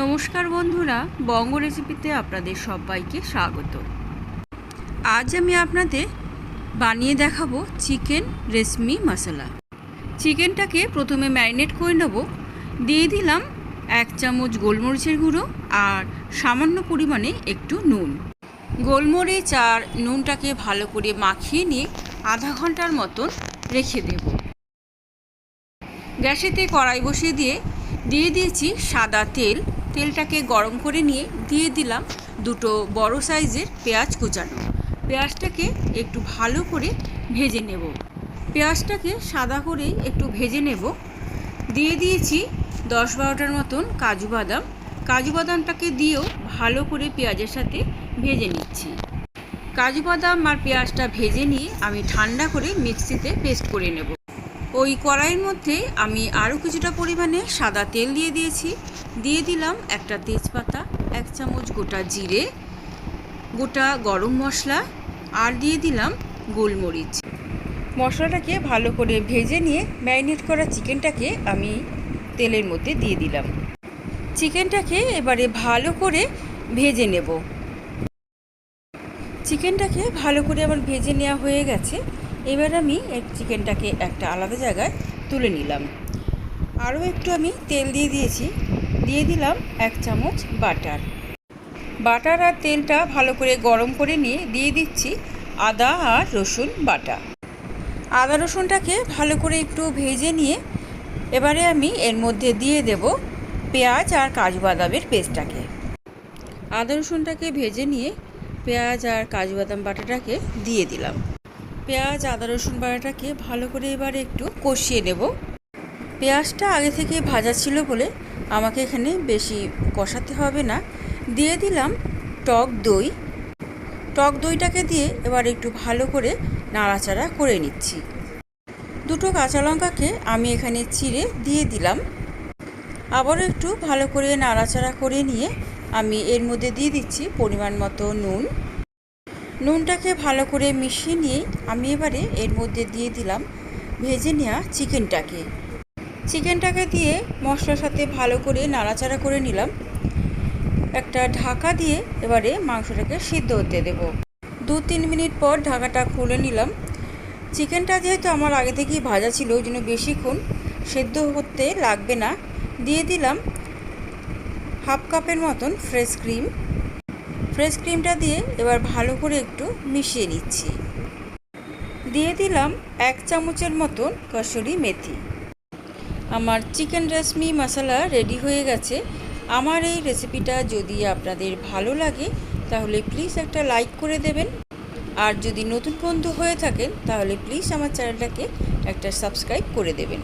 নমস্কার বন্ধুরা, বঙ্গ রেসিপিতে আপনাদের সবাইকে স্বাগত। আজ আমি আপনাদের বানিয়ে দেখাবো চিকেন রেশমি মশলা। চিকেনটাকে প্রথমে ম্যারিনেট করে নেব। দিয়ে দিলাম 1 চামচ গোলমরিচের গুঁড়ো আর সামান্য পরিমাণে একটু নুন। গোলমরিচ আর নুনটাকে ভালো করে মাখিয়ে নিয়ে আধা ঘন্টার মতন রেখে দেব। গ্যাসেতে কড়াই বসিয়ে দিয়ে দিয়েছি সাদা তেল। তেলটাকে গরম করে নিয়ে দিয়ে দিলাম 2 বড় সাইজের পেঁয়াজ কুচানো। পেঁয়াজটাকে একটু ভালো করে ভেজে নেব। পেঁয়াজটাকে সাদা করে একটু ভেজে নেব। দিয়ে দিয়েছি 10-12টার মতন কাজু বাদাম। কাজু বাদামটাকে দিয়েও ভালো করে পেঁয়াজের সাথে ভেজে নিচ্ছি। কাজু বাদাম আর পেঁয়াজটা ভেজে নিয়ে আমি ঠান্ডা করে মিক্সিতে পেস্ট করে নেব। ওই কড়াইয়ের মধ্যে আমি আরও কিছুটা পরিমাণে সাদা তেল দিয়ে দিয়েছি। দিয়ে দিলাম একটা তেজপাতা, 1 চামচ গোটা জিরে, গোটা গরম মশলা আর দিয়ে দিলাম গোলমরিচ। মশলাটাকে ভালো করে ভেজে নিয়ে ম্যারিনেট করা চিকেনটাকে আমি তেলের মধ্যে দিয়ে দিলাম। চিকেনটাকে এবারে ভালো করে ভেজে নেব। চিকেনটাকে ভালো করে আমার ভেজে নেওয়া হয়ে গেছে। এবার আমি চিকেনটাকে একটা আলাদা জায়গায় তুলে নিলাম। আরও একটু আমি তেল দিয়ে দিয়েছি। দিয়ে দিলাম 1 চামচ বাটার। বাটার আর তেলটা ভালো করে গরম করে নিয়ে দিয়ে দিচ্ছি আদা আর রসুন বাটা। আদা রসুনটাকে ভালো করে একটু ভেজে নিয়ে এবারে আমি এর মধ্যে দিয়ে দেব পেঁয়াজ আর কাজু বাদামের পেস্টটাকে। আদা রসুনটাকে ভেজে নিয়ে পেঁয়াজ আর কাজু বাদাম বাটাটাকে দিয়ে দিলাম। পেঁয়াজ আদা রসুন বাটাটাকে ভালো করে এবারে একটু কষিয়ে নেব। পেঁয়াজটা আগে থেকে ভাজা ছিল বলে আমাকে এখানে বেশি কষাতে হবে না। দিয়ে দিলাম টক দই। টক দইটাকে দিয়ে এবার একটু ভালো করে নাড়াচাড়া করে নিচ্ছি। 2 কাঁচা লঙ্কাকে আমি এখানে চিড়ে দিয়ে দিলাম। আবারও একটু ভালো করে নাড়াচাড়া করে নিয়ে আমি এর মধ্যে দিয়ে দিচ্ছি পরিমাণ মতো নুন। নুনটাকে ভালো করে মিশিয়ে নিয়ে আমি এবারে এর মধ্যে দিয়ে দিলাম ভেজে নেওয়া চিকেনটাকে দিয়ে মশলার সাথে ভালো করে নাড়াচাড়া করে নিলাম। একটা ঢাকা দিয়ে এবারে মাংসটাকে সিদ্ধ হতে দেব। 2-3 মিনিট পর ঢাকাটা খুলে নিলাম। চিকেনটা যেহেতু আমার আগে থেকেই ভাজা ছিল ওই জন্য বেশিক্ষণ সেদ্ধ হতে লাগবে না। দিয়ে দিলাম 1/2 কাপের মতন ফ্রেশ ক্রিমটা দিয়ে এবার ভালো করে একটু মিশিয়ে নিচ্ছি। দিয়ে দিলাম 1 চামচের মতন কসুরি মেথি। আমার চিকেন রেশমি মশলা রেডি হয়ে গেছে। আমার এই রেসিপিটা যদি আপনাদের ভালো লাগে তাহলে প্লিজ একটা লাইক করে দেবেন। আর যদি নতুন বন্ধু হয়ে থাকেন তাহলে প্লিজ আমার চ্যানেলটাকে একটা সাবস্ক্রাইব করে দেবেন।